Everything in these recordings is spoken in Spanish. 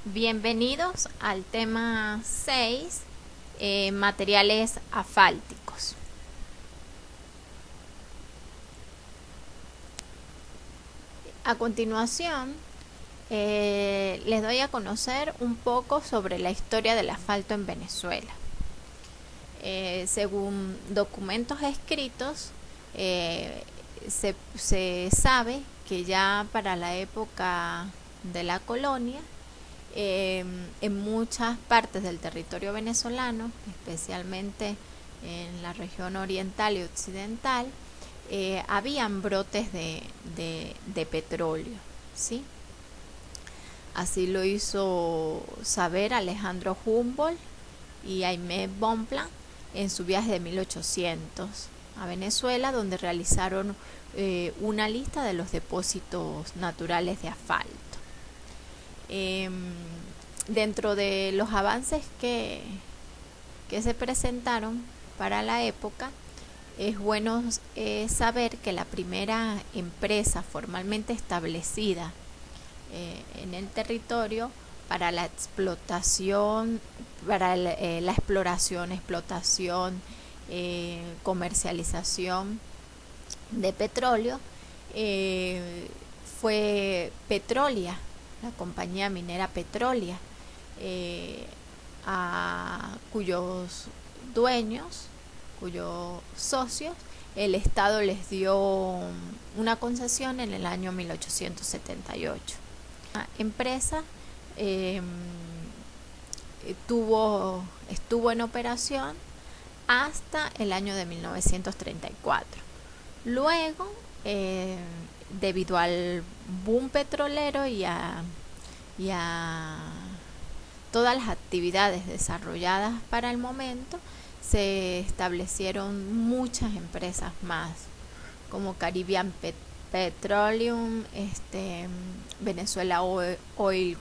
Bienvenidos al tema 6, materiales asfálticos. A continuación, les doy a conocer un poco sobre la historia del asfalto en Venezuela. Según documentos escritos, se sabe que ya para la época de la colonia, en muchas partes del territorio venezolano, especialmente en la región oriental y occidental, habían brotes de petróleo, ¿sí? Así lo hizo saber Alejandro Humboldt y Aimé Bonpland en su viaje de 1800 a Venezuela, donde realizaron una lista de los depósitos naturales de asfalto. Dentro de los avances que se presentaron para la época, es bueno saber que la primera empresa formalmente establecida en el territorio para la explotación, para la exploración, explotación, comercialización de petróleo, fue Petrolia, la compañía minera Petrolia, a cuyos dueños, cuyos socios, el Estado les dio una concesión en el año 1878. La empresa estuvo en operación hasta el año de 1934. Luego, debido al boom petrolero y a todas las actividades desarrolladas para el momento, se establecieron muchas empresas más, como Caribbean Petroleum, Venezuela Oil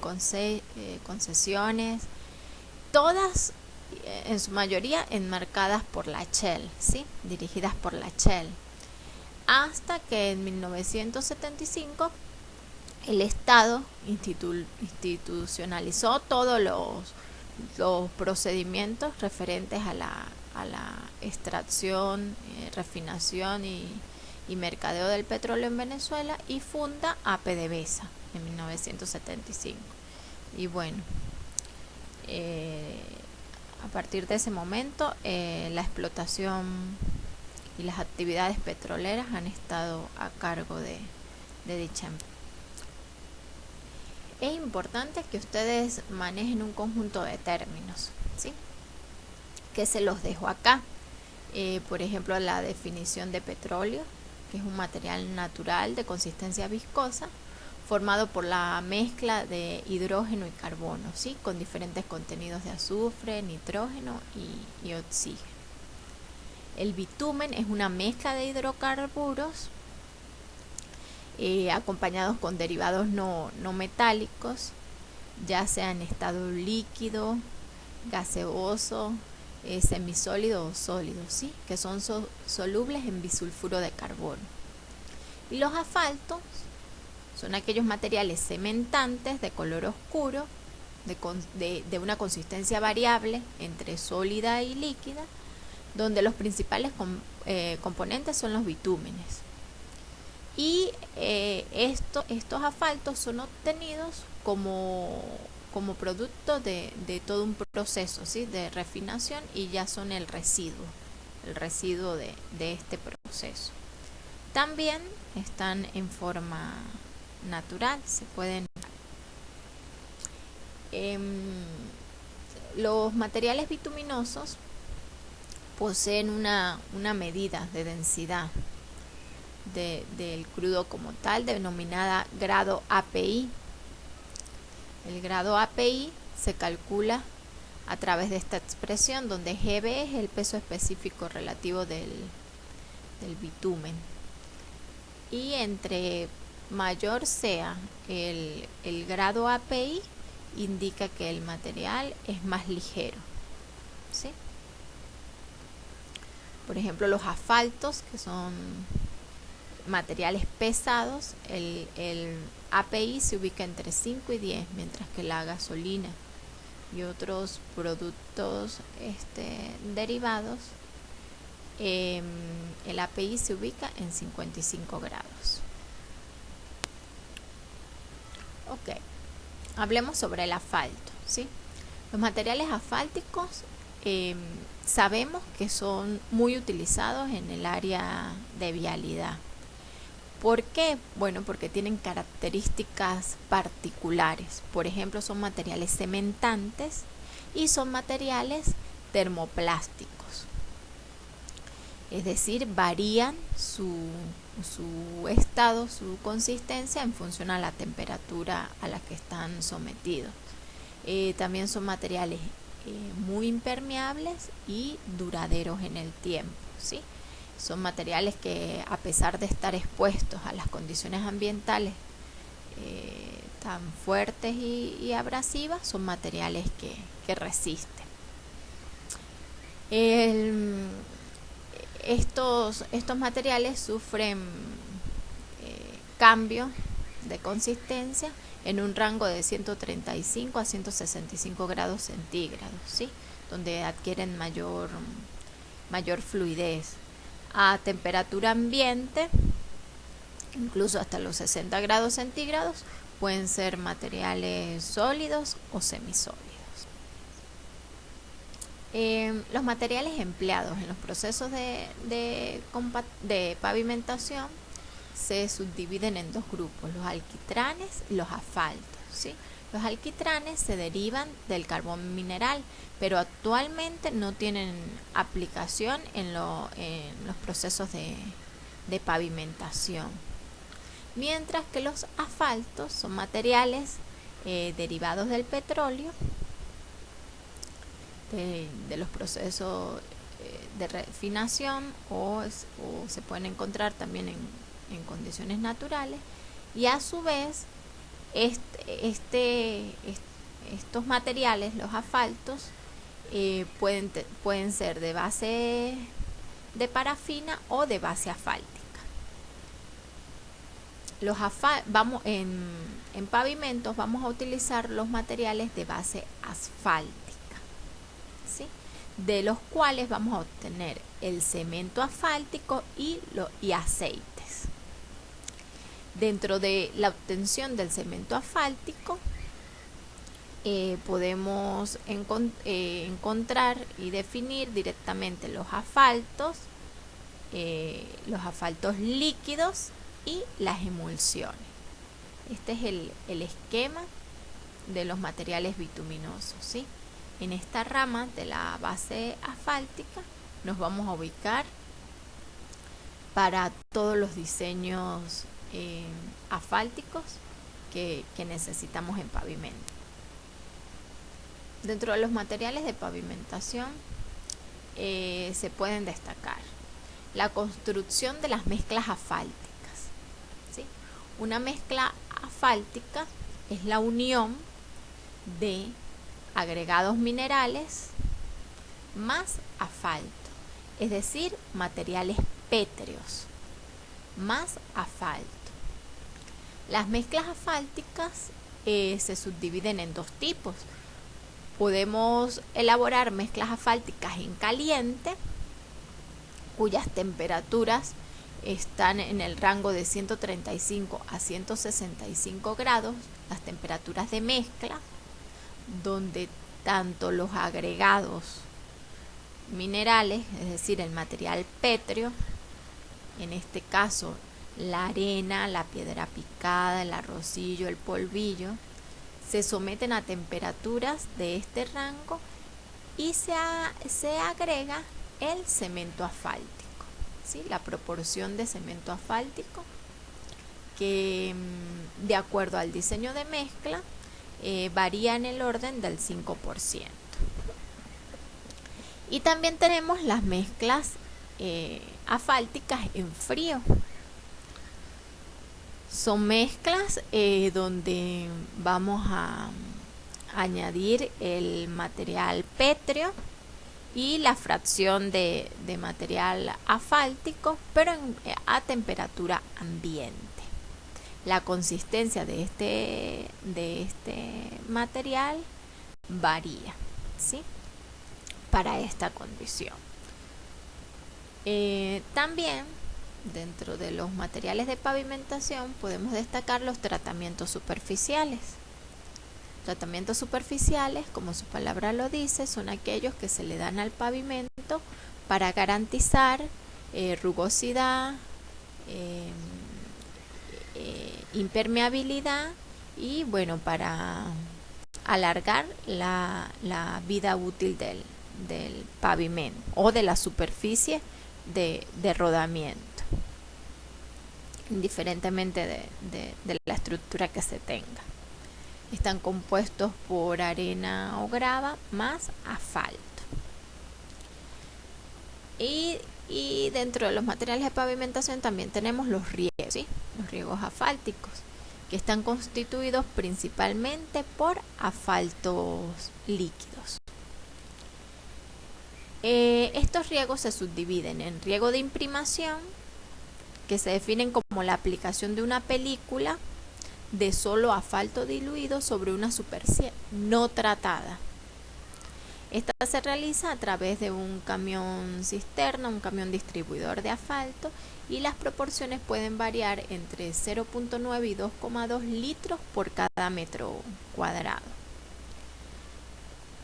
Concesiones, todas en su mayoría enmarcadas por la Shell, ¿sí? Dirigidas por la Shell, hasta que en 1975 el Estado institucionalizó todos los procedimientos referentes a la extracción, refinación y mercadeo del petróleo en Venezuela, y funda a PDVSA en 1975. Y bueno, a partir de ese momento, la explotación y las actividades petroleras han estado a cargo de dicha empresa. Es importante que ustedes manejen un conjunto de términos, ¿sí? Que se los dejo acá. Por ejemplo, la definición de petróleo, que es un material natural de consistencia viscosa, formado por la mezcla de hidrógeno y carbono, ¿sí? Con diferentes contenidos de azufre, nitrógeno y oxígeno. El bitumen es una mezcla de hidrocarburos acompañados con derivados no metálicos, ya sea en estado líquido, gaseoso, semisólido o sólido, ¿sí? Que son solubles en bisulfuro de carbono. Y los asfaltos son aquellos materiales cementantes de color oscuro, de una consistencia variable entre sólida y líquida, donde los principales componentes son los bitúmenes. Y estos asfaltos son obtenidos como producto de todo un proceso, ¿sí? De refinación, y ya son el residuo de este proceso. También están en forma natural, se pueden. Los materiales bituminosos poseen una medida de densidad del crudo como tal, denominada grado API. El grado API se calcula a través de esta expresión, donde GB es el peso específico relativo del bitumen, y entre mayor sea el grado API, indica que el material es más ligero, ¿sí? Por ejemplo, los asfaltos, que son materiales pesados, el API se ubica entre 5 y 10, mientras que la gasolina y otros productos derivados, el API se ubica en 55 grados. Ok, hablemos sobre el asfalto, ¿sí? Los materiales asfálticos sabemos que son muy utilizados en el área de vialidad. ¿Por qué? Bueno, porque tienen características particulares. Por ejemplo, son materiales cementantes y son materiales termoplásticos. Es decir, varían su estado, su consistencia en función a la temperatura a la que están sometidos. También son materiales muy impermeables y duraderos en el tiempo, ¿sí? Son materiales que, a pesar de estar expuestos a las condiciones ambientales tan fuertes y abrasivas, son materiales que resisten. Estos materiales sufren cambios de consistencia en un rango de 135 a 165 grados centígrados, ¿sí? Donde adquieren mayor fluidez. A temperatura ambiente, incluso hasta los 60 grados centígrados, pueden ser materiales sólidos o semisólidos. Los materiales empleados en los procesos de pavimentación se subdividen en dos grupos: los alquitranes y los asfaltos, ¿sí? Los alquitranes se derivan del carbón mineral, pero actualmente no tienen aplicación en los procesos de pavimentación. Mientras que los asfaltos son materiales derivados del petróleo, de los procesos de refinación, o se pueden encontrar también en condiciones naturales, y a su vez estos materiales, los asfaltos, pueden ser de base de parafina o de base asfáltica. En pavimentos vamos a utilizar los materiales de base asfáltica, ¿sí? De los cuales vamos a obtener el cemento asfáltico y aceites. Dentro de la obtención del cemento asfáltico podemos encontrar y definir directamente los asfaltos líquidos y las emulsiones. Este es el esquema de los materiales bituminosos, ¿sí? En esta rama de la base asfáltica nos vamos a ubicar para todos los diseños asfálticos que necesitamos en pavimento. Dentro de los materiales de pavimentación se pueden destacar la construcción de las mezclas asfálticas, ¿sí? Una mezcla asfáltica es la unión de agregados minerales más asfalto, es decir, materiales pétreos más asfalto. Las mezclas asfálticas se subdividen en dos tipos. Podemos elaborar mezclas asfálticas en caliente, cuyas temperaturas están en el rango de 135 a 165 grados, las temperaturas de mezcla, donde tanto los agregados minerales, es decir, el material pétreo, en este caso la arena, la piedra picada, el arrocillo, el polvillo, se someten a temperaturas de este rango y se agrega el cemento asfáltico, ¿sí? La proporción de cemento asfáltico, que de acuerdo al diseño de mezcla varía en el orden del 5%. Y también tenemos las mezclas asfálticas en frío. Son mezclas donde vamos a añadir el material pétreo y la fracción de material asfáltico, pero a temperatura ambiente. La consistencia de este material varía, ¿sí? Para esta condición. También dentro de los materiales de pavimentación podemos destacar los tratamientos superficiales. Tratamientos superficiales, como su palabra lo dice, son aquellos que se le dan al pavimento para garantizar rugosidad, impermeabilidad y bueno, para alargar la vida útil del pavimento o de la superficie de rodamiento, indiferentemente de la estructura que se tenga. Están compuestos por arena o grava más asfalto. Y dentro de los materiales de pavimentación también tenemos los riegos, ¿sí? Los riegos asfálticos, que están constituidos principalmente por asfaltos líquidos. Estos riegos se subdividen en riego de imprimación, que se definen como la aplicación de una película de solo asfalto diluido sobre una superficie no tratada. Esta se realiza a través de un camión cisterna, un camión distribuidor de asfalto, y las proporciones pueden variar entre 0.9 y 2,2 litros por cada metro cuadrado.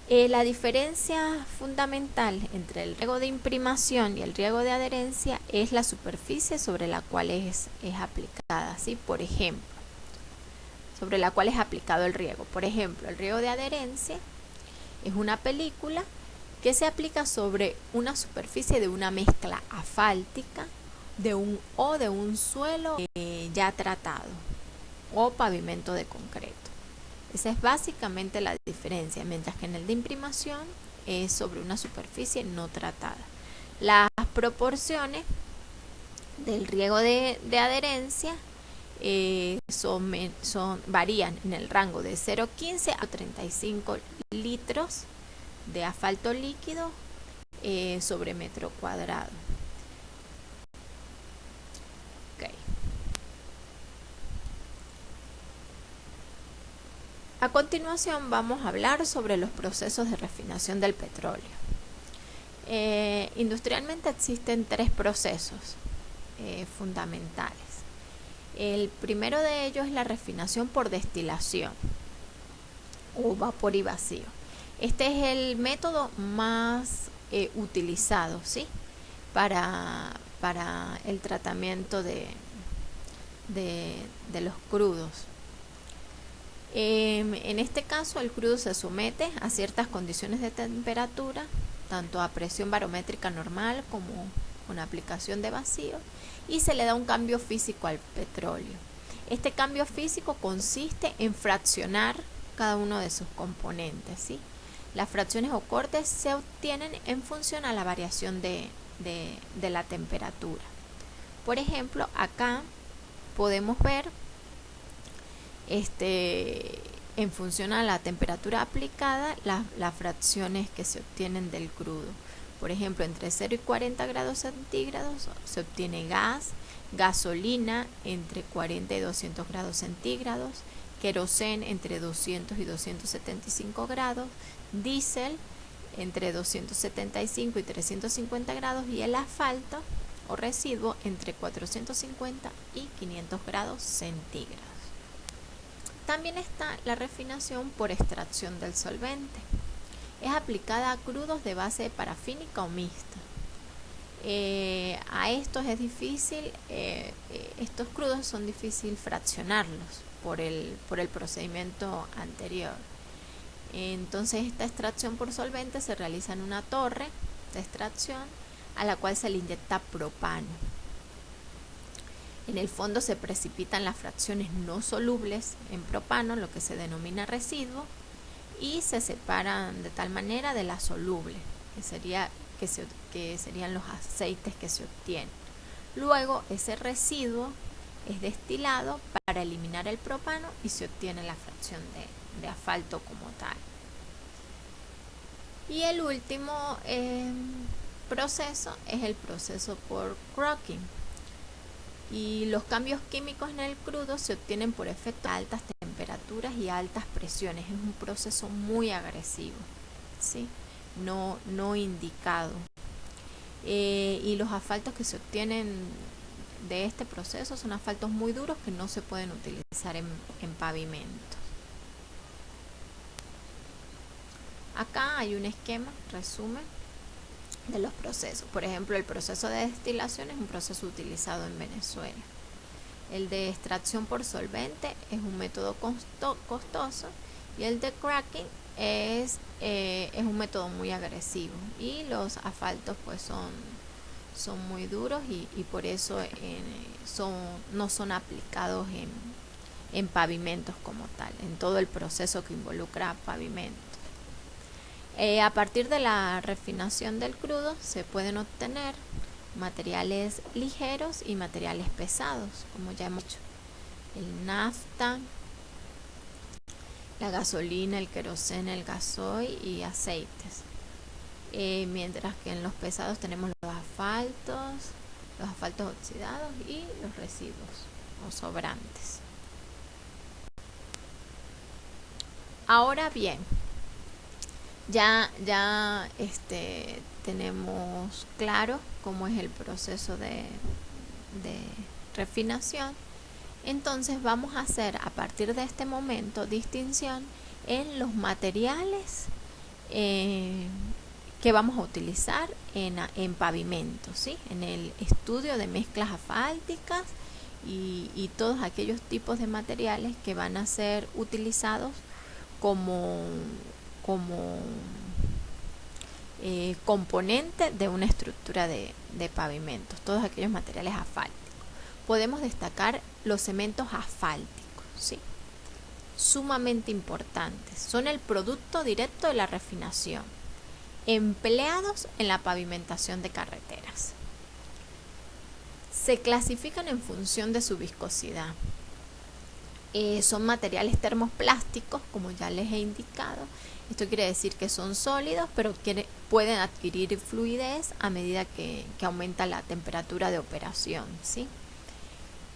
La diferencia fundamental entre el riego de imprimación y el riego de adherencia es la superficie sobre la cual es aplicada, ¿sí? Por ejemplo, sobre la cual es aplicado el riego. Por ejemplo, el riego de adherencia es una película que se aplica sobre una superficie de una mezcla asfáltica de un suelo ya tratado o pavimento de concreto. Esa es básicamente la diferencia, mientras que en el de imprimación es sobre una superficie no tratada. Las proporciones del riego de adherencia varían en el rango de 0,15 a 35 litros de asfalto líquido sobre metro cuadrado. Okay. A continuación vamos a hablar sobre los procesos de refinación del petróleo. Industrialmente existen 3 procesos fundamentales. El primero de ellos es la refinación por destilación o vapor y vacío. Este es el método más utilizado, ¿sí? para el tratamiento de los crudos. En este caso, el crudo se somete a ciertas condiciones de temperatura, tanto a presión barométrica normal como con aplicación de vacío, y se le da un cambio físico al petróleo. Este cambio físico consiste en fraccionar cada uno de sus componentes, ¿sí? Las fracciones o cortes se obtienen en función a la variación de la temperatura. Por ejemplo, acá podemos ver en función a la temperatura aplicada las fracciones que se obtienen del crudo. Por ejemplo, entre 0 y 40 grados centígrados se obtiene gas, gasolina entre 40 y 200 grados centígrados, querosén entre 200 y 275 grados, diésel entre 275 y 350 grados y el asfalto o residuo entre 450 y 500 grados centígrados. También está la refinación por extracción del solvente. Es aplicada a crudos de base parafínica o mixta. A estos es difícil, estos crudos son difícil fraccionarlos por el procedimiento anterior. Entonces esta extracción por solvente se realiza en una torre de extracción a la cual se le inyecta propano. En el fondo se precipitan las fracciones no solubles en propano, lo que se denomina residuo, y se separan de tal manera de la soluble, que serían los aceites que se obtienen. Luego ese residuo es destilado para eliminar el propano y se obtiene la fracción de asfalto como tal. Y el último proceso es el proceso por cracking. Y los cambios químicos en el crudo se obtienen por efecto de altas temperaturas y altas presiones. Es un proceso muy agresivo, ¿sí? No indicado. Y los asfaltos que se obtienen de este proceso son asfaltos muy duros que no se pueden utilizar en pavimentos. Acá hay un esquema, resumen, de los procesos. Por ejemplo, el proceso de destilación es un proceso utilizado en Venezuela. El de extracción por solvente es un método costoso y el de cracking es un método muy agresivo, y los asfaltos pues son muy duros y por eso no son aplicados en pavimentos como tal, en todo el proceso que involucra pavimentos. A partir de la refinación del crudo se pueden obtener materiales ligeros y materiales pesados, como ya hemos dicho, el nafta, la gasolina, el queroseno, el gasoil y aceites. Mientras que en los pesados tenemos los asfaltos oxidados y los residuos o sobrantes. Ahora bien, ya tenemos claro cómo es el proceso de refinación. Entonces vamos a hacer a partir de este momento distinción en los materiales que vamos a utilizar en pavimento, ¿sí? En el estudio de mezclas asfálticas y todos aquellos tipos de materiales que van a ser utilizados como componente de una estructura de pavimentos, todos aquellos materiales asfálticos. Podemos destacar los cementos asfálticos, ¿sí? Sumamente importantes, son el producto directo de la refinación, empleados en la pavimentación de carreteras. Se clasifican en función de su viscosidad. Son materiales termoplásticos, como ya les he indicado. Esto quiere decir que son sólidos, pero pueden adquirir fluidez a medida que aumenta la temperatura de operación, ¿sí?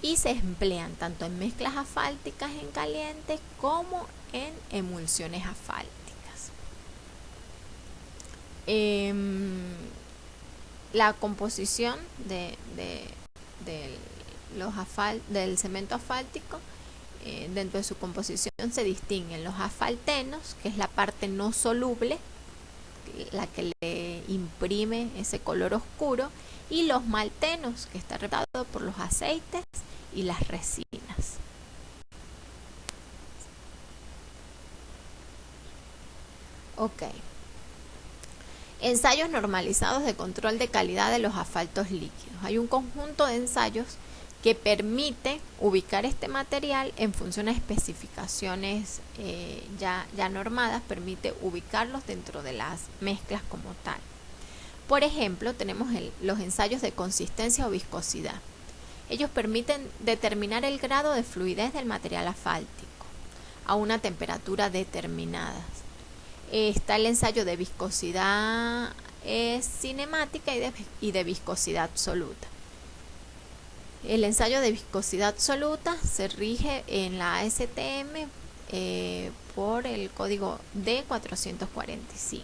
Y se emplean tanto en mezclas asfálticas en caliente como en emulsiones asfálticas. La composición del cemento asfáltico, dentro de su composición se distinguen los asfaltenos, que es la parte no soluble, la que le imprime ese color oscuro, y los maltenos, que está representado por los aceites y las resinas. Ok. Ensayos normalizados de control de calidad de los asfaltos líquidos. Hay un conjunto de ensayos que permite ubicar este material en función a especificaciones ya normadas, permite ubicarlos dentro de las mezclas como tal. Por ejemplo, tenemos los ensayos de consistencia o viscosidad. Ellos permiten determinar el grado de fluidez del material asfáltico a una temperatura determinada. Está el ensayo de viscosidad cinemática y de viscosidad absoluta. El ensayo de viscosidad absoluta se rige en la ASTM por el código D445,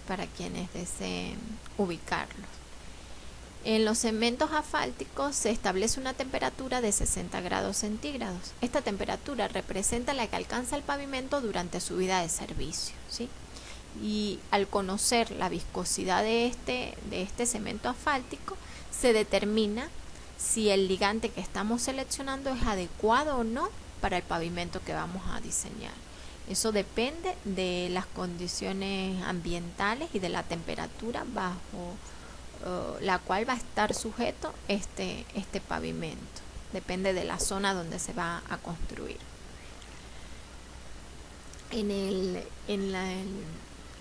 para quienes deseen ubicarlos. En los cementos asfálticos se establece una temperatura de 60 grados centígrados. Esta temperatura representa la que alcanza el pavimento durante su vida de servicio, ¿sí? Y al conocer la viscosidad de este cemento asfáltico, se determina si el ligante que estamos seleccionando es adecuado o no para el pavimento que vamos a diseñar. Eso depende de las condiciones ambientales y de la temperatura bajo la cual va a estar sujeto este pavimento. Depende de la zona donde se va a construir. En el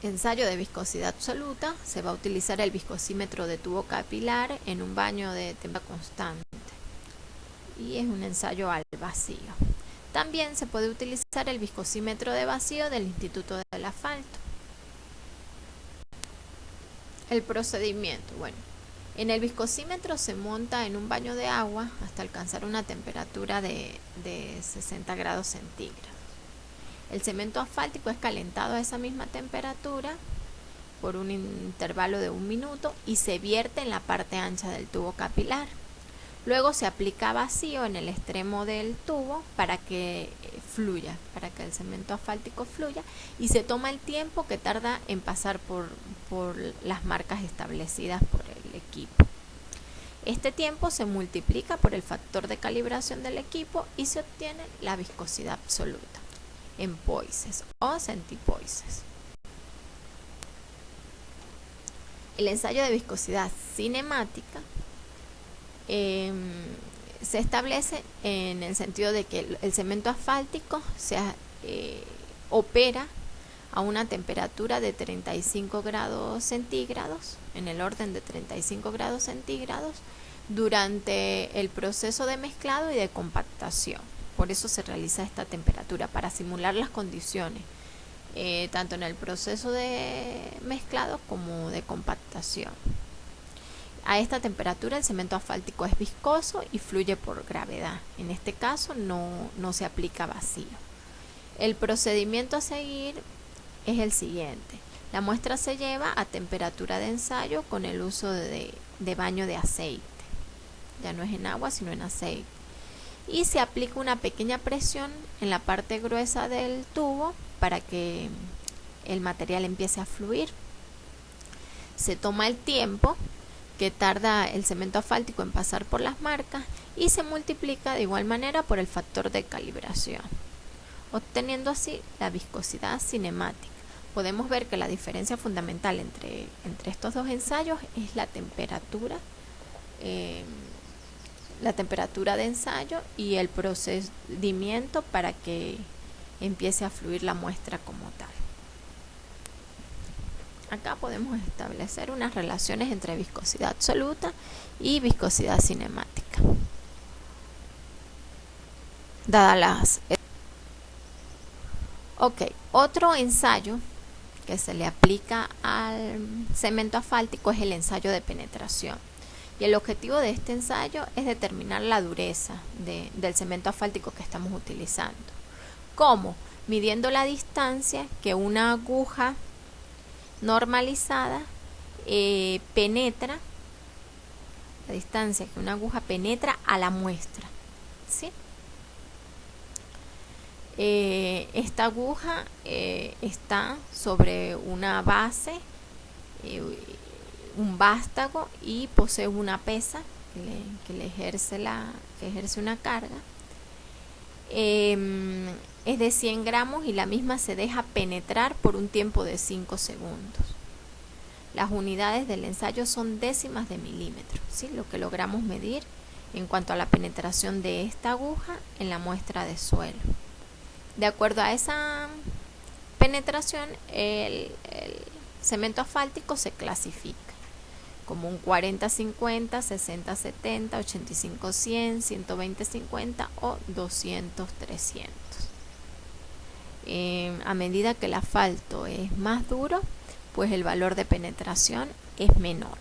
ensayo de viscosidad absoluta se va a utilizar el viscosímetro de tubo capilar en un baño de temperatura constante y es un ensayo al vacío. También se puede utilizar el viscosímetro de vacío del Instituto del Asfalto. El procedimiento, bueno, En el viscosímetro se monta en un baño de agua hasta alcanzar una temperatura de 60 grados centígrados. El cemento asfáltico es calentado a esa misma temperatura por un intervalo de 1 minuto y se vierte en la parte ancha del tubo capilar. Luego se aplica vacío en el extremo del tubo para que fluya, para que el cemento asfáltico fluya, y se toma el tiempo que tarda en pasar por las marcas establecidas por el equipo. Este tiempo se multiplica por el factor de calibración del equipo y se obtiene la viscosidad absoluta en poises o centipoises. El ensayo de viscosidad cinemática se establece en el sentido de que el cemento asfáltico opera a una temperatura de 35 grados centígrados, en el orden de 35 grados centígrados, durante el proceso de mezclado y de compactación. Por eso se realiza esta temperatura, para simular las condiciones, tanto en el proceso de mezclado como de compactación. A esta temperatura el cemento asfáltico es viscoso y fluye por gravedad. En este caso no se aplica vacío. El procedimiento a seguir es el siguiente. La muestra se lleva a temperatura de ensayo con el uso de baño de aceite. Ya no es en agua, sino en aceite. Y se aplica una pequeña presión en la parte gruesa del tubo para que el material empiece a fluir. Se toma el tiempo que tarda el cemento asfáltico en pasar por las marcas y se multiplica de igual manera por el factor de calibración, obteniendo así la viscosidad cinemática. Podemos ver que la diferencia fundamental entre estos dos ensayos es la temperatura de ensayo y el procedimiento para que empiece a fluir la muestra como tal. Acá podemos establecer unas relaciones entre viscosidad absoluta y viscosidad cinemática. Otro ensayo que se le aplica al cemento asfáltico es el ensayo de penetración. Y el objetivo de este ensayo es determinar la dureza del cemento asfáltico que estamos utilizando. ¿Cómo? Midiendo la distancia que una aguja normalizada penetra, la distancia que una aguja penetra a la muestra, ¿sí? Esta aguja está sobre una base, un vástago, y posee una pesa que ejerce una carga. Es de 100 gramos y la misma se deja penetrar por un tiempo de 5 segundos. Las unidades del ensayo son décimas de milímetro, ¿sí? Lo que logramos medir en cuanto a la penetración de esta aguja en la muestra de suelo. De acuerdo a esa penetración, el cemento asfáltico se clasifica como un 40-50, 60-70, 85-100, 120-50 o 200-300. A medida que el asfalto es más duro, pues el valor de penetración es menor.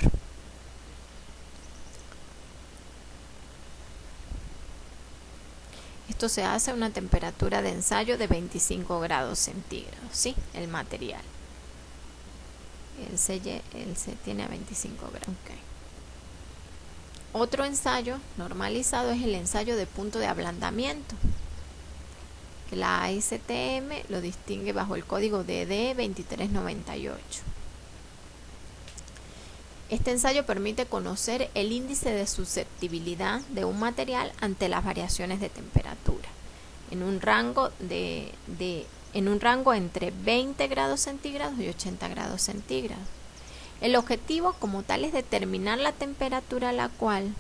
Esto se hace a una temperatura de ensayo de 25 grados centígrados, ¿sí? El material. Él se tiene a 25 grados. Okay. Otro ensayo normalizado es el ensayo de punto de ablandamiento, que la ASTM lo distingue bajo el código DD 2398. Este ensayo permite conocer el índice de susceptibilidad de un material ante las variaciones de temperatura en un rango entre 20 grados centígrados y 80 grados centígrados. El objetivo como tal es determinar la temperatura a la cual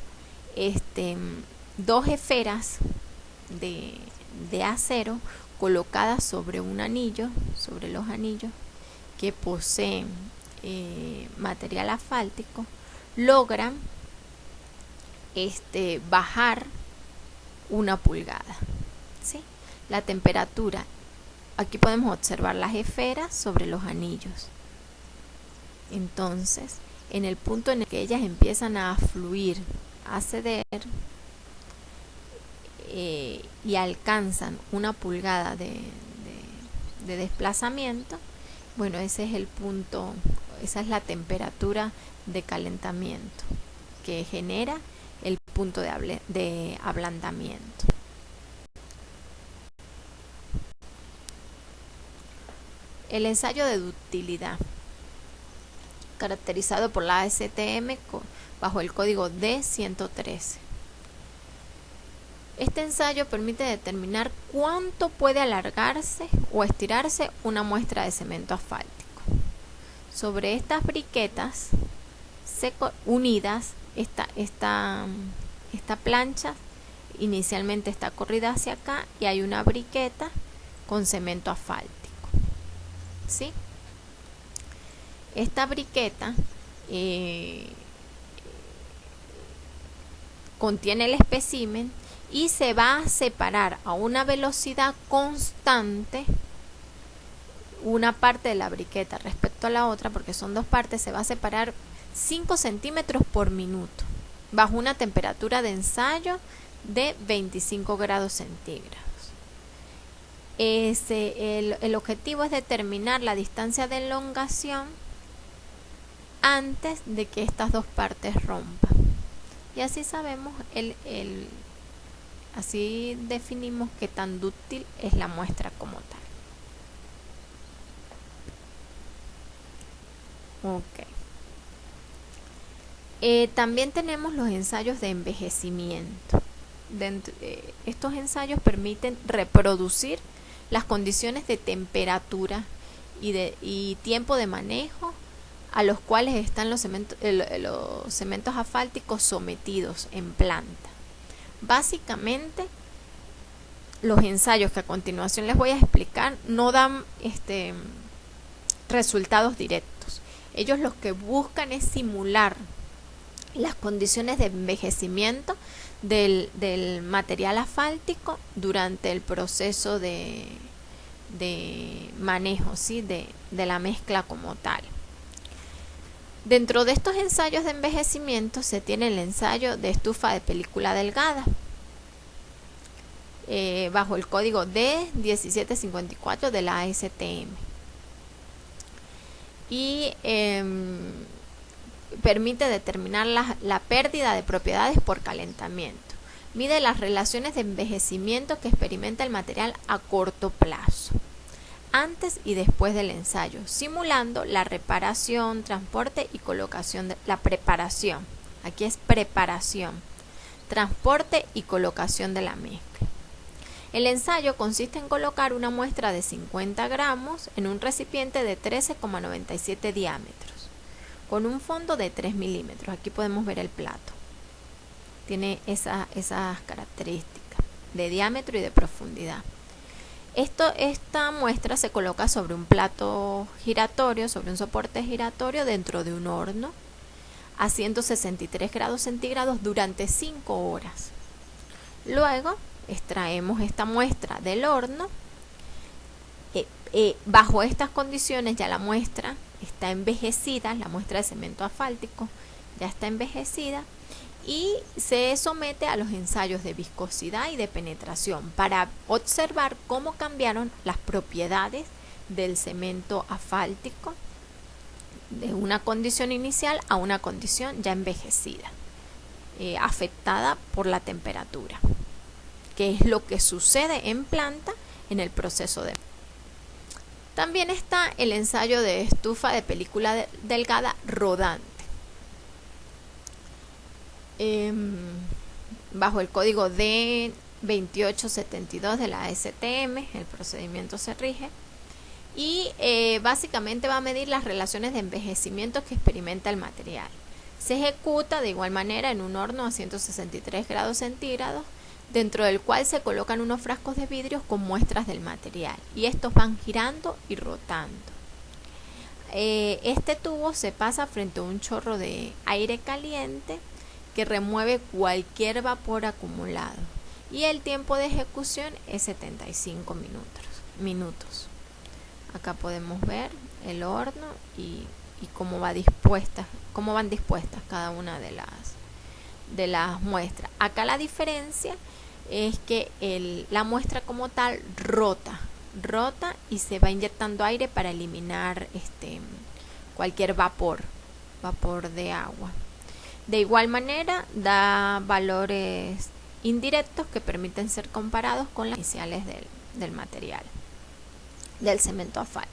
dos esferas de acero colocadas sobre un anillo, sobre los anillos que poseen material asfáltico, logran bajar 1 pulgada, ¿sí? La temperatura, aquí podemos observar las esferas sobre los anillos. Entonces, en el punto en el que ellas empiezan a fluir, a ceder y alcanzan 1 pulgada de desplazamiento, bueno, ese es el punto, esa es la temperatura de calentamiento que genera el punto de ablandamiento. El ensayo de ductilidad, caracterizado por la ASTM bajo el código D113. Este ensayo permite determinar cuánto puede alargarse o estirarse una muestra de cemento asfáltico. Sobre estas briquetas unidas, esta plancha inicialmente está corrida hacia acá y hay una briqueta con cemento asfáltico, ¿sí? Esta briqueta contiene el espécimen y se va a separar a una velocidad constante una parte de la briqueta respecto a la otra, porque son 2 partes, se va a separar 5 centímetros por minuto bajo una temperatura de ensayo de 25 grados centígrados. El objetivo es determinar la distancia de elongación antes de que estas 2 partes rompan, y así sabemos así definimos qué tan dúctil es la muestra como tal. Ok. También tenemos los ensayos de envejecimiento. Estos ensayos permiten reproducir las condiciones de temperatura y tiempo de manejo a los cuales están los cementos asfálticos sometidos en planta. Básicamente, los ensayos que a continuación les voy a explicar no dan resultados directos. Ellos lo que buscan es simular las condiciones de envejecimiento del material asfáltico durante el proceso de manejo, ¿sí? de la mezcla como tal. Dentro de estos ensayos de envejecimiento se tiene el ensayo de estufa de película delgada, bajo el código D1754 de la ASTM, y permite determinar la pérdida de propiedades por calentamiento. Mide las relaciones de envejecimiento que experimenta el material a corto plazo, antes y después del ensayo, simulando la reparación, transporte y colocación la preparación. Aquí es preparación, transporte y colocación de la mezcla. El ensayo consiste en colocar una muestra de 50 gramos en un recipiente de 13,97 diámetros, con un fondo de 3 milímetros. Aquí podemos ver el plato. Tiene esas características de diámetro y de profundidad. Esta muestra se coloca sobre un plato giratorio, sobre un soporte giratorio dentro de un horno a 163 grados centígrados durante 5 horas. Luego extraemos esta muestra del horno. Bajo estas condiciones ya la muestra está envejecida, la muestra de cemento asfáltico ya está envejecida, y se somete a los ensayos de viscosidad y de penetración para observar cómo cambiaron las propiedades del cemento asfáltico de una condición inicial a una condición ya envejecida, afectada por la temperatura, que es lo que sucede en planta en el proceso de. También está el ensayo de estufa de película delgada rodante, bajo el código D2872 de la ASTM. El procedimiento se rige y básicamente va a medir las relaciones de envejecimiento que experimenta el material. Se ejecuta de igual manera en un horno a 163 grados centígrados, dentro del cual se colocan unos frascos de vidrio con muestras del material, y estos van girando y rotando. Este tubo se pasa frente a un chorro de aire caliente que remueve cualquier vapor acumulado, y el tiempo de ejecución es 75 minutos. Acá podemos ver el horno y y cómo van dispuestas cada una de las muestras. Acá la diferencia es que la muestra como tal rota y se va inyectando aire para eliminar cualquier vapor de agua. De igual manera da valores indirectos que permiten ser comparados con las iniciales del material, del cemento asfáltico.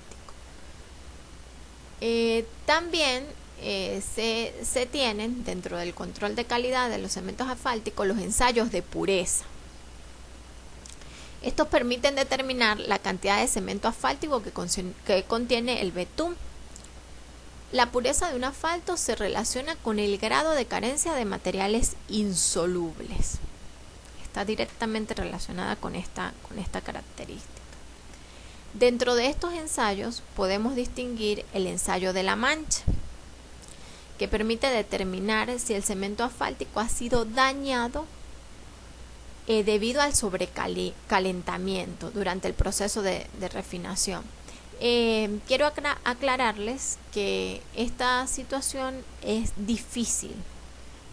También se tienen dentro del control de calidad de los cementos asfálticos los ensayos de pureza. Estos permiten determinar la cantidad de cemento asfáltico que contiene el betún. La pureza de un asfalto se relaciona con el grado de carencia de materiales insolubles. Está directamente relacionada con esta característica. Dentro de estos ensayos podemos distinguir el ensayo de la mancha, que permite determinar si el cemento asfáltico ha sido dañado debido al sobrecalentamiento durante el proceso de refinación. Quiero aclararles que esta situación es difícil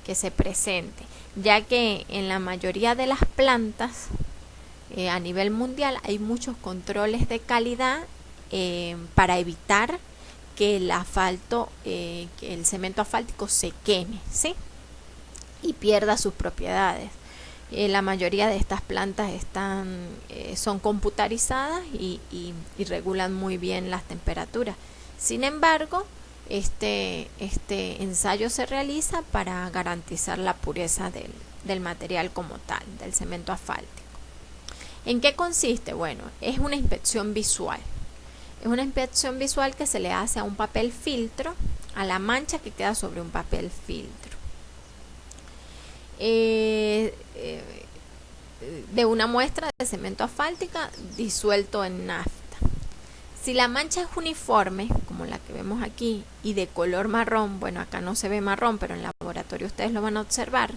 que se presente, ya que en la mayoría de las plantas a nivel mundial hay muchos controles de calidad para evitar que que el cemento asfáltico se queme, ¿sí? Y pierda sus propiedades. La mayoría de estas plantas son computarizadas y regulan muy bien las temperaturas. Sin embargo, este ensayo se realiza para garantizar la pureza del material como tal, del cemento asfáltico. ¿En qué consiste? Bueno, es una inspección visual. Es una inspección visual que se le hace a un papel filtro, a la mancha que queda sobre un papel filtro. De una muestra de cemento asfáltica disuelto en nafta. Si la mancha es uniforme, como la que vemos aquí, y de color marrón, bueno, acá no se ve marrón, pero en el laboratorio ustedes lo van a observar,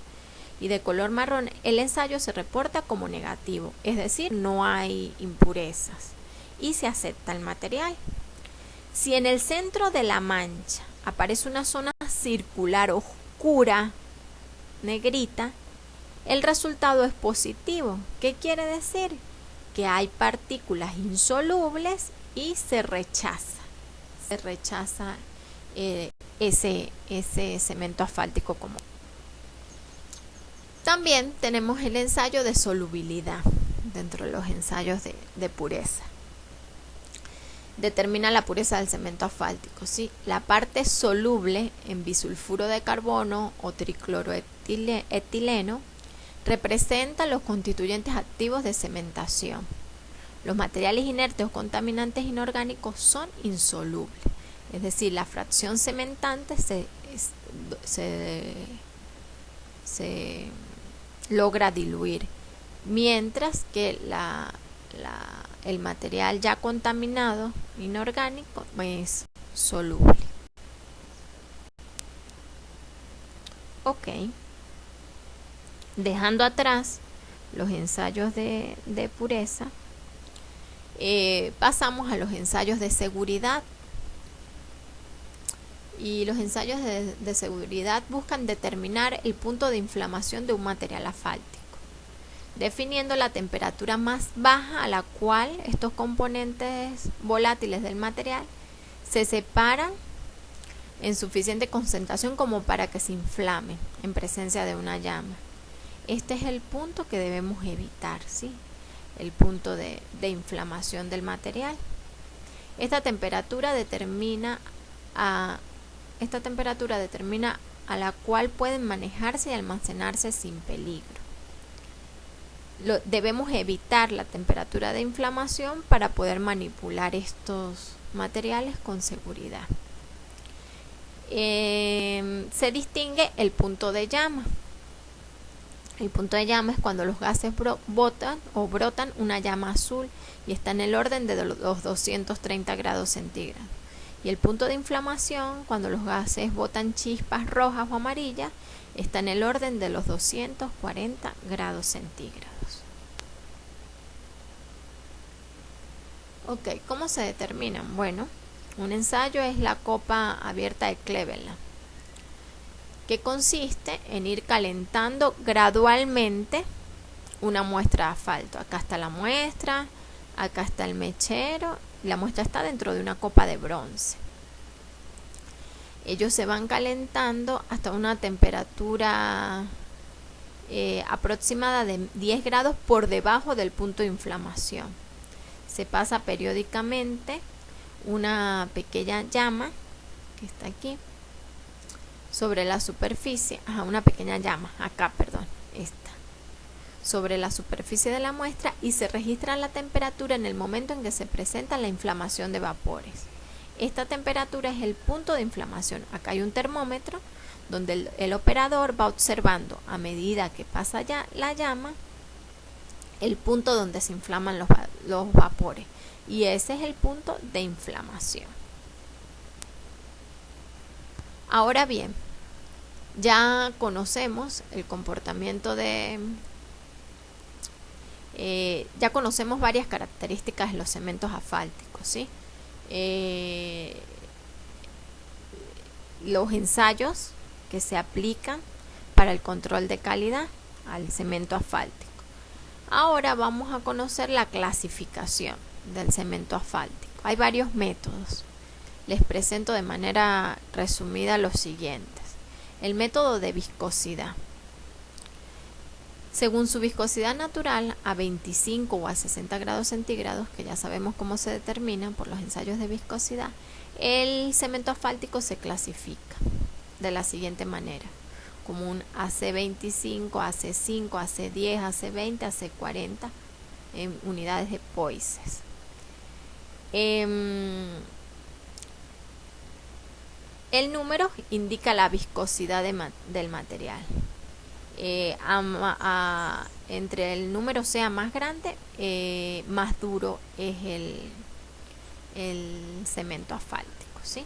y de color marrón, el ensayo se reporta como negativo, es decir, no hay impurezas y se acepta el material. Si en el centro de la mancha aparece una zona circular oscura, negrita, el resultado es positivo. ¿Qué quiere decir? Que hay partículas insolubles y se rechaza ese cemento asfáltico común. También tenemos el ensayo de solubilidad dentro de los ensayos de pureza. Determina la pureza del cemento asfáltico, ¿sí? La parte soluble en bisulfuro de carbono o tricloroetileno representa los constituyentes activos de cementación. Los materiales inertes o contaminantes inorgánicos son insolubles, es decir, la fracción cementante se logra diluir, mientras que el material ya contaminado inorgánico es soluble. Ok, dejando atrás los ensayos de pureza, pasamos a los ensayos de seguridad. Y los ensayos de seguridad buscan determinar el punto de inflamación de un material asfáltico, definiendo la temperatura más baja a la cual estos componentes volátiles del material se separan en suficiente concentración como para que se inflame en presencia de una llama. Este es el punto que debemos evitar, ¿sí? El punto de inflamación del material. Esta temperatura determina a la cual pueden manejarse y almacenarse sin peligro. Debemos evitar la temperatura de inflamación para poder manipular estos materiales con seguridad. Se distingue el punto de llama. El punto de llama es cuando los gases brotan una llama azul y está en el orden de los 230 grados centígrados. Y el punto de inflamación, cuando los gases botan chispas rojas o amarillas, está en el orden de los 240 grados centígrados. Ok, ¿cómo se determinan? Bueno, Un ensayo es la copa abierta de Cleveland, que consiste en ir calentando gradualmente una muestra de asfalto. Acá está la muestra, acá está el mechero, y la muestra está dentro de una copa de bronce. Ellos se van calentando hasta una temperatura aproximada de 10 grados por debajo del punto de inflamación. Se pasa periódicamente una pequeña llama, que está aquí, sobre la superficie, una pequeña llama, acá, perdón, esta, sobre la superficie de la muestra, y se registra la temperatura en el momento en que se presenta la inflamación de vapores. Esta temperatura es el punto de inflamación. Acá hay un termómetro donde el operador va observando a medida que pasa ya la llama el punto donde se inflaman los vapores, y ese es el punto de inflamación. Ahora bien, ya conocemos el comportamiento ya conocemos varias características de los cementos asfálticos, ¿sí? Los ensayos que se aplican para el control de calidad al cemento asfáltico. Ahora vamos a conocer la clasificación del cemento asfáltico. Hay varios métodos. Les presento de manera resumida los siguientes. El método de viscosidad. Según su viscosidad natural, a 25 o a 60 grados centígrados, que ya sabemos cómo se determinan por los ensayos de viscosidad, el cemento asfáltico se clasifica de la siguiente manera: como un AC25, AC5, AC10, AC20, AC40 en unidades de Poisses. El número indica la viscosidad del material. Entre el número sea más grande, más duro es el cemento asfáltico, ¿sí?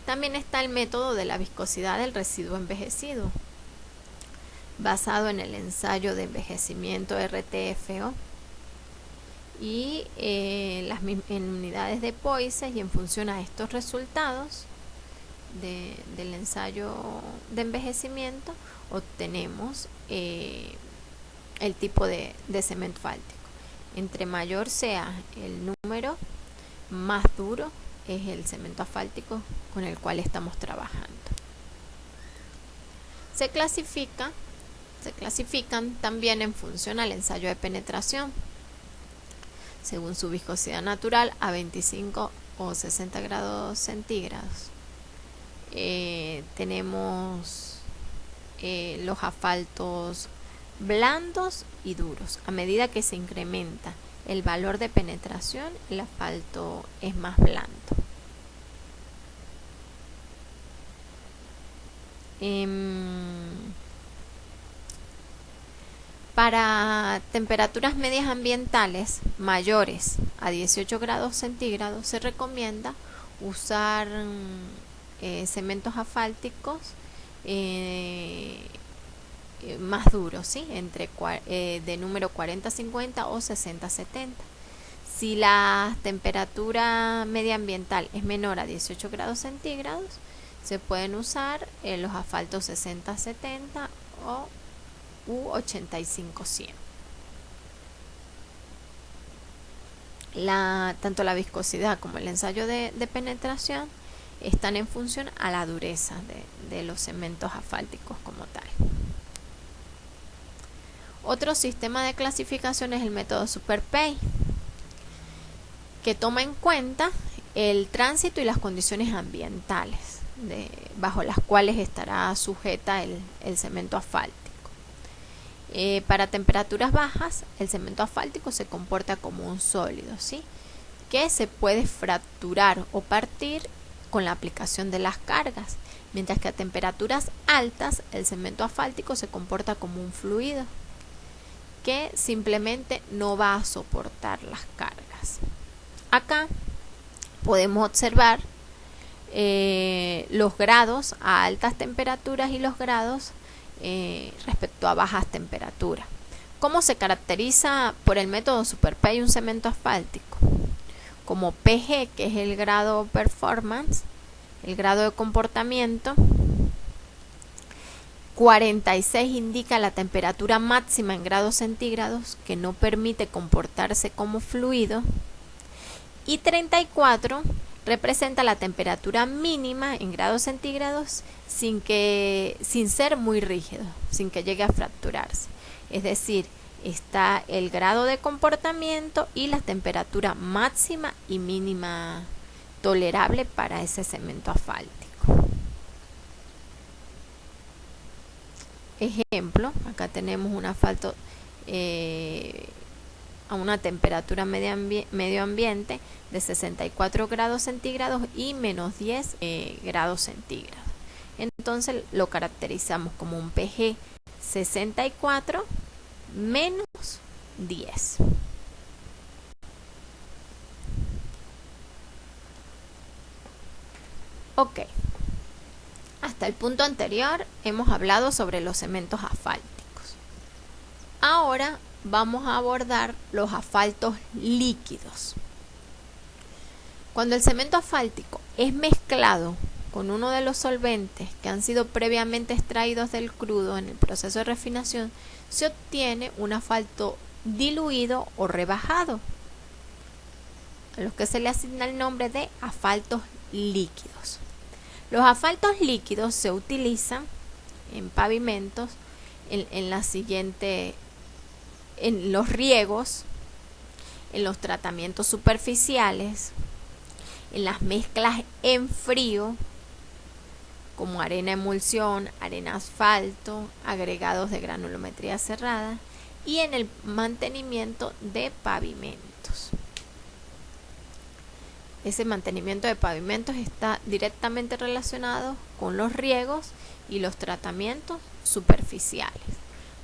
También está el método de la viscosidad del residuo envejecido, basado en el ensayo de envejecimiento RTFO y en unidades de Poisses, y en función a estos resultados del ensayo de envejecimiento obtenemos el tipo de cemento asfáltico. Entre mayor sea el número, más duro es el cemento asfáltico con el cual estamos trabajando. Se clasifican también en función al ensayo de penetración, según su viscosidad natural a 25 o 60 grados centígrados. Tenemos los asfaltos blandos y duros. A medida que se incrementa el valor de penetración, el asfalto es más blando. Para temperaturas medias ambientales mayores a 18 grados centígrados se recomienda usar cementos asfálticos más duros, ¿sí? De número 40-50 o 60-70. Si la temperatura medioambiental es menor a 18 grados centígrados, se pueden usar los asfaltos 60-70 o U85-100. Tanto la viscosidad como el ensayo de penetración están en función a la dureza de los cementos asfálticos como tal. Otro sistema de clasificación es el método SuperPay, que toma en cuenta el tránsito y las condiciones ambientales bajo las cuales estará sujeta el cemento asfáltico. Para temperaturas bajas, el cemento asfáltico se comporta como un sólido, ¿sí? Que se puede fracturar o partir con la aplicación de las cargas, mientras que a temperaturas altas el cemento asfáltico se comporta como un fluido que simplemente no va a soportar las cargas. Acá podemos observar los grados a altas temperaturas y los grados respecto a bajas temperaturas. ¿Cómo se caracteriza por el método SuperPay un cemento asfáltico? como PG, que es el grado performance, el grado de comportamiento. 46 indica la temperatura máxima en grados centígrados que no permite comportarse como fluido. Y 34 representa la temperatura mínima en grados centígrados sin ser muy rígido, sin que llegue a fracturarse. Es decir, está el grado de comportamiento y la temperatura máxima y mínima tolerable para ese cemento asfáltico. Ejemplo, acá tenemos un asfalto a una temperatura medio ambiente de 64 grados centígrados y menos 10 grados centígrados. Entonces lo caracterizamos como un PG 64 menos 10. Ok. Hasta el punto anterior hemos hablado sobre los cementos asfálticos. Ahora vamos a abordar los asfaltos líquidos. Cuando el cemento asfáltico es mezclado con uno de los solventes que han sido previamente extraídos del crudo en el proceso de refinación, se obtiene un asfalto diluido o rebajado, a los que se le asigna el nombre de asfaltos líquidos. Los asfaltos líquidos se utilizan en pavimentos en los riegos, en los tratamientos superficiales, en las mezclas en frío, como arena emulsión, arena asfalto, agregados de granulometría cerrada, y en el mantenimiento de pavimentos. Ese mantenimiento de pavimentos está directamente relacionado con los riegos y los tratamientos superficiales.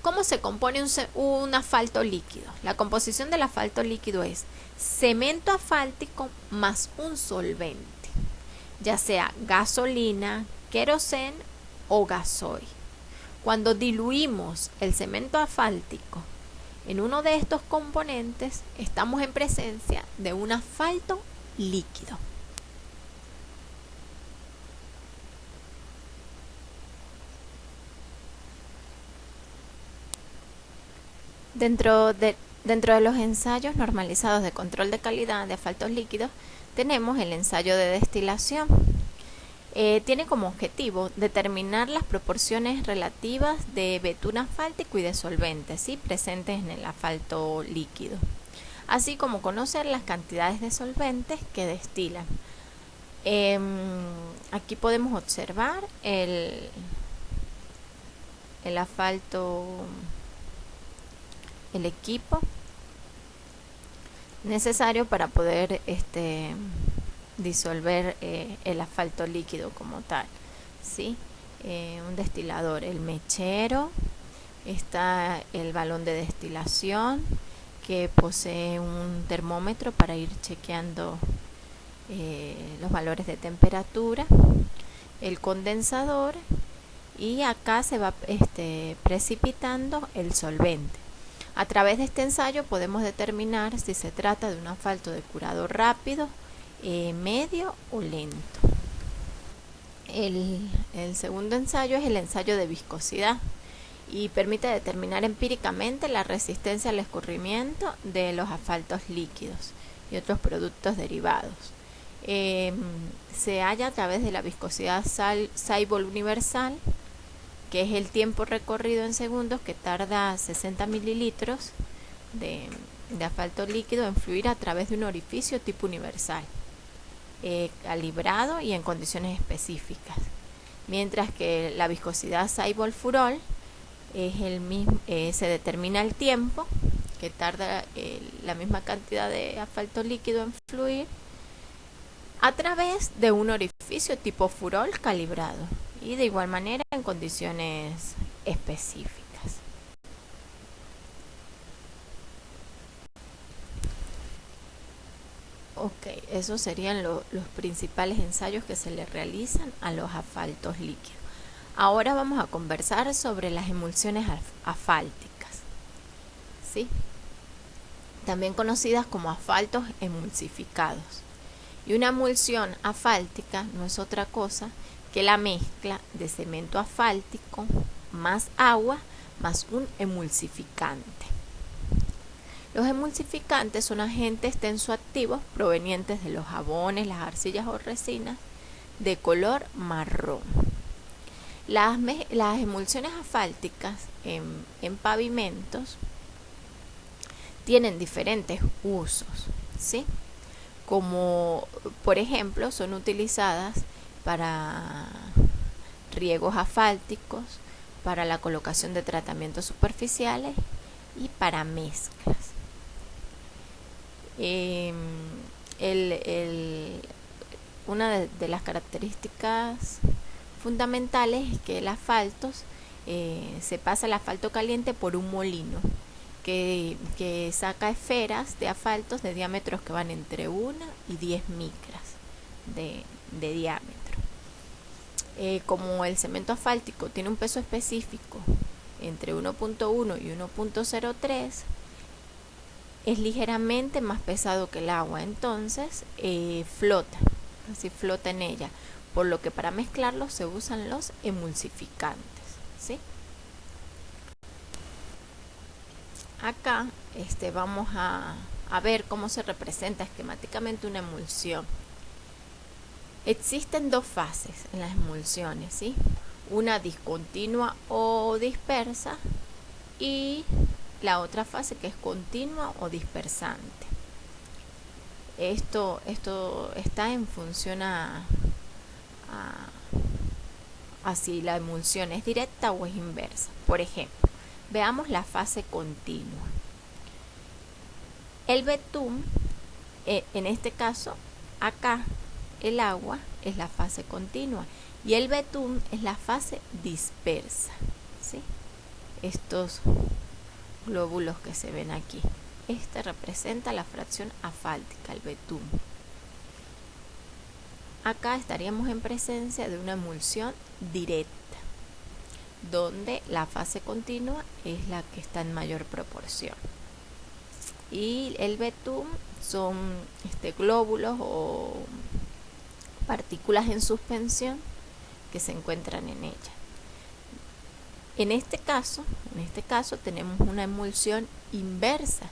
¿Cómo se compone un asfalto líquido? La composición del asfalto líquido es cemento asfáltico más un solvente, ya sea gasolina, queroseno o gasoil. Cuando diluimos el cemento asfáltico en uno de estos componentes, estamos en presencia de un asfalto líquido. Dentro de los ensayos normalizados de control de calidad de asfaltos líquidos tenemos el ensayo de destilación. Tiene como objetivo determinar las proporciones relativas de betún asfáltico y de solventes, ¿sí?, presentes en el asfalto líquido, así como conocer las cantidades de solventes que destilan. Aquí podemos observar el asfalto, el equipo necesario para poder disolver el asfalto líquido como tal, ¿sí? Un destilador, el mechero, está el balón de destilación, que posee un termómetro para ir chequeando los valores de temperatura, el condensador, y acá se va precipitando el solvente. A través de este ensayo podemos determinar si se trata de un asfalto de curado rápido, medio o lento. El segundo ensayo es el ensayo de viscosidad y permite determinar empíricamente la resistencia al escurrimiento de los asfaltos líquidos y otros productos derivados. Se halla a través de la viscosidad Seibel universal, que es el tiempo recorrido en segundos que tarda 60 mililitros de asfalto líquido en fluir a través de un orificio tipo universal, calibrado y en condiciones específicas. Mientras que la viscosidad Seibel-Furol es el mismo, se determina el tiempo que tarda la misma cantidad de asfalto líquido en fluir a través de un orificio tipo Furol calibrado, y de igual manera en condiciones específicas. Ok, esos serían los principales ensayos que se le realizan a los asfaltos líquidos. Ahora vamos a conversar sobre las emulsiones asfálticas, ¿sí? también conocidas como asfaltos emulsificados. Y una emulsión asfáltica no es otra cosa que la mezcla de cemento asfáltico más agua más un emulsificante. Los emulsificantes son agentes tensoactivos provenientes de los jabones, las arcillas o resinas de color marrón. Las emulsiones asfálticas en pavimentos tienen diferentes usos, ¿sí? Como por ejemplo son utilizadas para riegos asfálticos, para la colocación de tratamientos superficiales y para mezclas. Una de las características fundamentales es que el asfalto se pasa el asfalto caliente por un molino que saca esferas de asfaltos de diámetros que van entre 1 y 10 micras de diámetro. Como el cemento asfáltico tiene un peso específico entre 1.1 y 1.03, es ligeramente más pesado que el agua, entonces flota en ella, por lo que para mezclarlo se usan los emulsificantes, ¿sí? Acá vamos a ver cómo se representa esquemáticamente una emulsión. Existen dos fases en las emulsiones, ¿sí? Una discontinua o dispersa y la otra fase que es continua o dispersante. Esto está en función a si la emulsión es directa o es inversa. Por ejemplo, veamos la fase continua. El betún, en este caso, acá el agua es la fase continua y el betún es la fase dispersa, ¿sí? Estos glóbulos que se ven aquí, representa la fracción asfáltica, el betún. Acá estaríamos en presencia de una emulsión directa, donde la fase continua es la que está en mayor proporción. Y el betún son glóbulos o partículas en suspensión que se encuentran en ella. En este caso tenemos una emulsión inversa.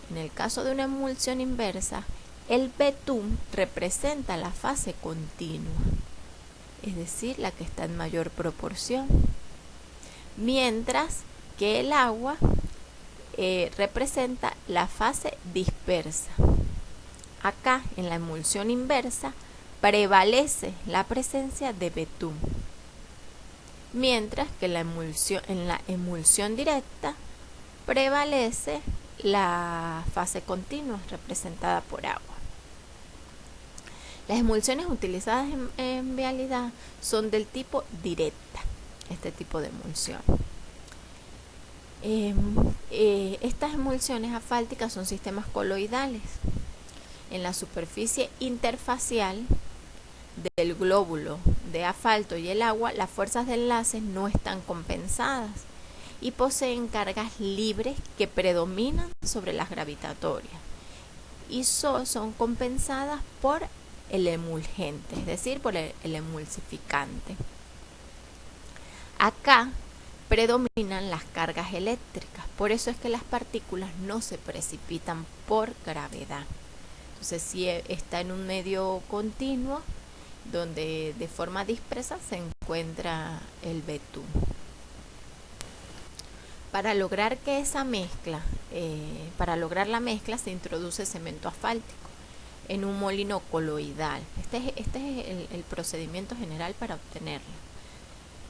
En el caso de una emulsión inversa, el betún representa la fase continua, es decir, la que está en mayor proporción, mientras que el agua representa la fase dispersa. Acá, en la emulsión inversa, prevalece la presencia de betún, mientras que en la emulsión directa prevalece la fase continua representada por agua. Las emulsiones utilizadas en vialidad son del tipo directa, este tipo de emulsión. Estas emulsiones asfálticas son sistemas coloidales. En la superficie interfacial del glóbulo de asfalto y el agua, las fuerzas de enlace no están compensadas y poseen cargas libres que predominan sobre las gravitatorias y son compensadas por el emulgente, es decir, por el emulsificante. Acá predominan las cargas eléctricas, por eso es que las partículas no se precipitan por gravedad. Entonces, si está en un medio continuo, donde de forma dispersa se encuentra el betún. Para lograr la mezcla se introduce cemento asfáltico en un molino coloidal. Este es el procedimiento general para obtenerlo.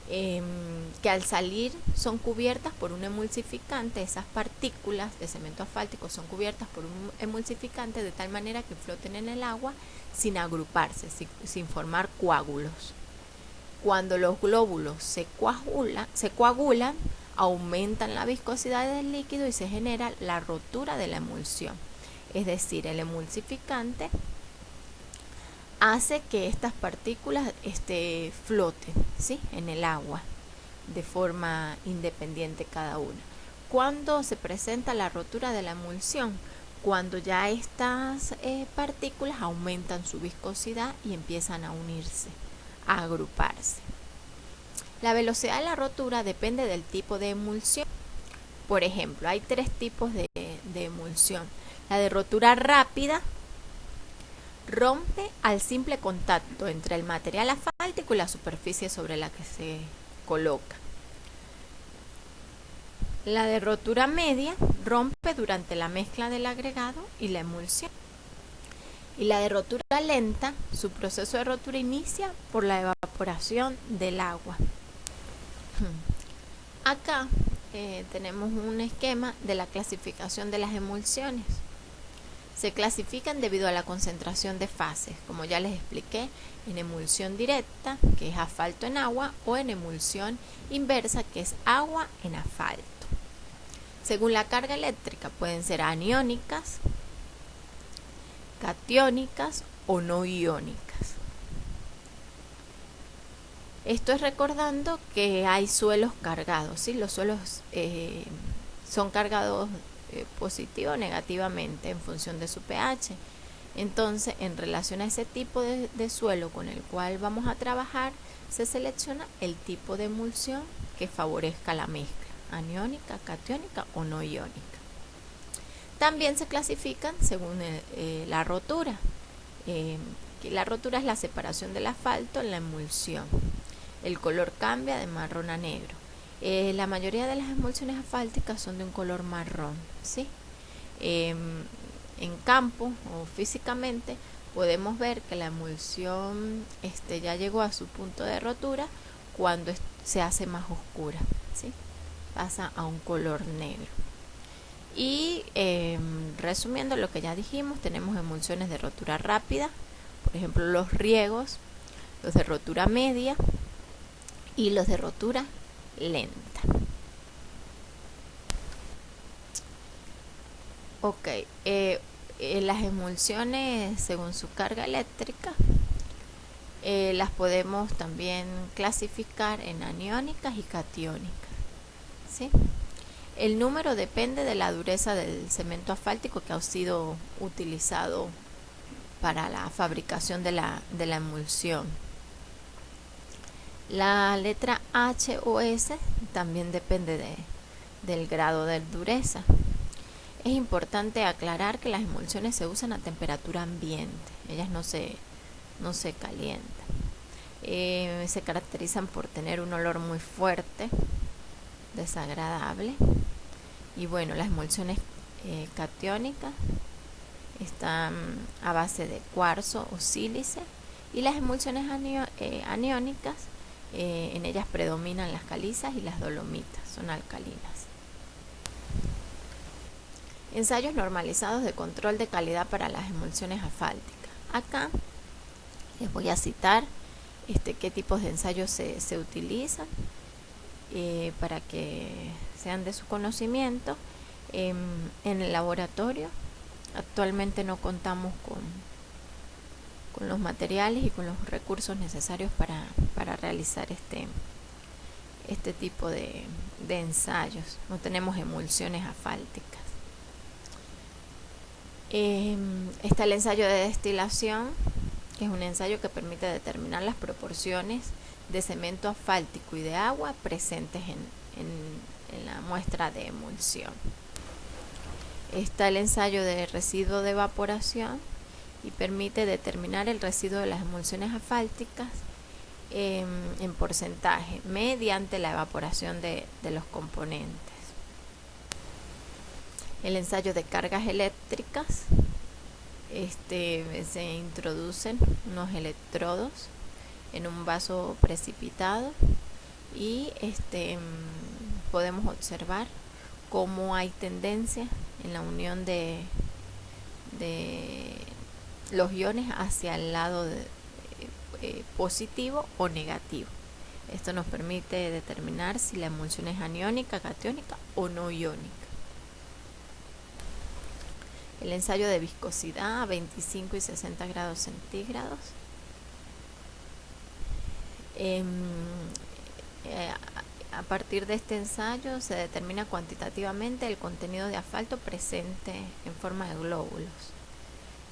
Que al salir son cubiertas por un emulsificante. Esas partículas de cemento asfáltico son cubiertas por un emulsificante de tal manera que floten en el agua sin agruparse, sin formar coágulos. Cuando los glóbulos se coagulan, aumentan la viscosidad del líquido y se genera la rotura de la emulsión. Es decir, el emulsificante hace que estas partículas floten, ¿sí?, en el agua de forma independiente cada una. ¿Cuándo se presenta la rotura de la emulsión? Cuando ya estas partículas aumentan su viscosidad y empiezan a unirse, a agruparse. La velocidad de la rotura depende del tipo de emulsión. Por ejemplo, hay tres tipos de emulsión. La de rotura rápida rompe al simple contacto entre el material asfáltico y la superficie sobre la que se coloca. La de rotura media rompe durante la mezcla del agregado y la emulsión. Y la de rotura lenta, su proceso de rotura inicia por la evaporación del agua. Acá tenemos un esquema de la clasificación de las emulsiones. Se clasifican debido a la concentración de fases, como ya les expliqué, en emulsión directa, que es asfalto en agua, o en emulsión inversa, que es agua en asfalto. Según la carga eléctrica, pueden ser aniónicas, catiónicas o no iónicas. Esto es recordando que hay suelos cargados, ¿sí? Los suelos son cargados positivo o negativamente en función de su pH. Entonces, en relación a ese tipo de suelo con el cual vamos a trabajar, se selecciona el tipo de emulsión que favorezca la mezcla, aniónica, catiónica o no iónica. También se clasifican según la rotura. La rotura es la separación del asfalto en la emulsión. El color cambia de marrón a negro. La mayoría de las emulsiones asfálticas son de un color marrón, ¿sí? En campo o físicamente podemos ver que la emulsión ya llegó a su punto de rotura cuando se hace más oscura, ¿sí? Pasa a un color negro. Y resumiendo lo que ya dijimos, tenemos emulsiones de rotura rápida, por ejemplo los riegos, los de rotura media y los de rotura lenta. Ok, las emulsiones según su carga eléctrica las podemos también clasificar en aniónicas y catiónicas, ¿sí? El número depende de la dureza del cemento asfáltico que ha sido utilizado para la fabricación de la emulsión. La letra H o S también depende del grado de dureza. Es importante aclarar que las emulsiones se usan a temperatura ambiente, ellas no se calientan. Se caracterizan por tener un olor muy fuerte, desagradable. Y bueno, las emulsiones catiónicas están a base de cuarzo o sílice, y las emulsiones aniónicas, en ellas predominan las calizas y las dolomitas, son alcalinas. Ensayos normalizados de control de calidad para las emulsiones asfálticas. Acá les voy a citar qué tipos de ensayos se utilizan para que sean de su conocimiento. En el laboratorio actualmente no contamos con los materiales y con los recursos necesarios para realizar este tipo de ensayos. No tenemos emulsiones asfálticas. Está el ensayo de destilación, que es un ensayo que permite determinar las proporciones de cemento asfáltico y de agua presentes en la muestra de emulsión. Está el ensayo de residuo de evaporación y permite determinar el residuo de las emulsiones asfálticas en porcentaje mediante la evaporación de los componentes. El ensayo de cargas eléctricas, se introducen unos electrodos en un vaso precipitado y podemos observar cómo hay tendencia en la unión de los iones hacia el lado positivo o negativo. Esto nos permite determinar si la emulsión es aniónica, catiónica o no iónica. El ensayo de viscosidad a 25 y 60 grados centígrados. A partir de este ensayo se determina cuantitativamente el contenido de asfalto presente en forma de glóbulos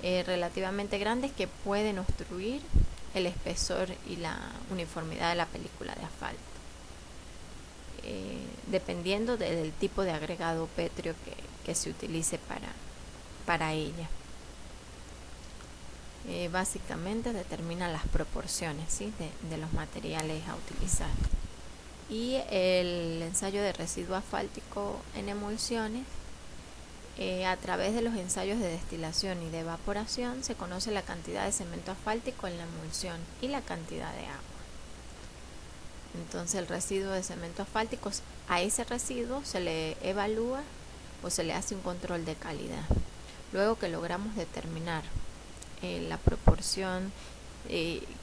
relativamente grandes que pueden obstruir el espesor y la uniformidad de la película de asfalto, dependiendo del tipo de agregado pétreo que se utilice para ella. Básicamente determina las proporciones, ¿sí?, de los materiales a utilizar. Y el ensayo de residuo asfáltico en emulsiones, a través de los ensayos de destilación y de evaporación se conoce la cantidad de cemento asfáltico en la emulsión y la cantidad de agua. Entonces el residuo de cemento asfáltico, a ese residuo se le evalúa o se le hace un control de calidad. Luego que logramos determinar la proporción,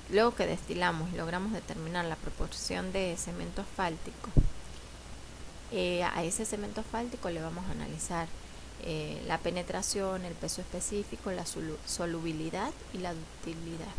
luego que destilamos y logramos determinar la proporción de cemento asfáltico, a ese cemento asfáltico le vamos a analizar la penetración, el peso específico, la solubilidad y la ductilidad.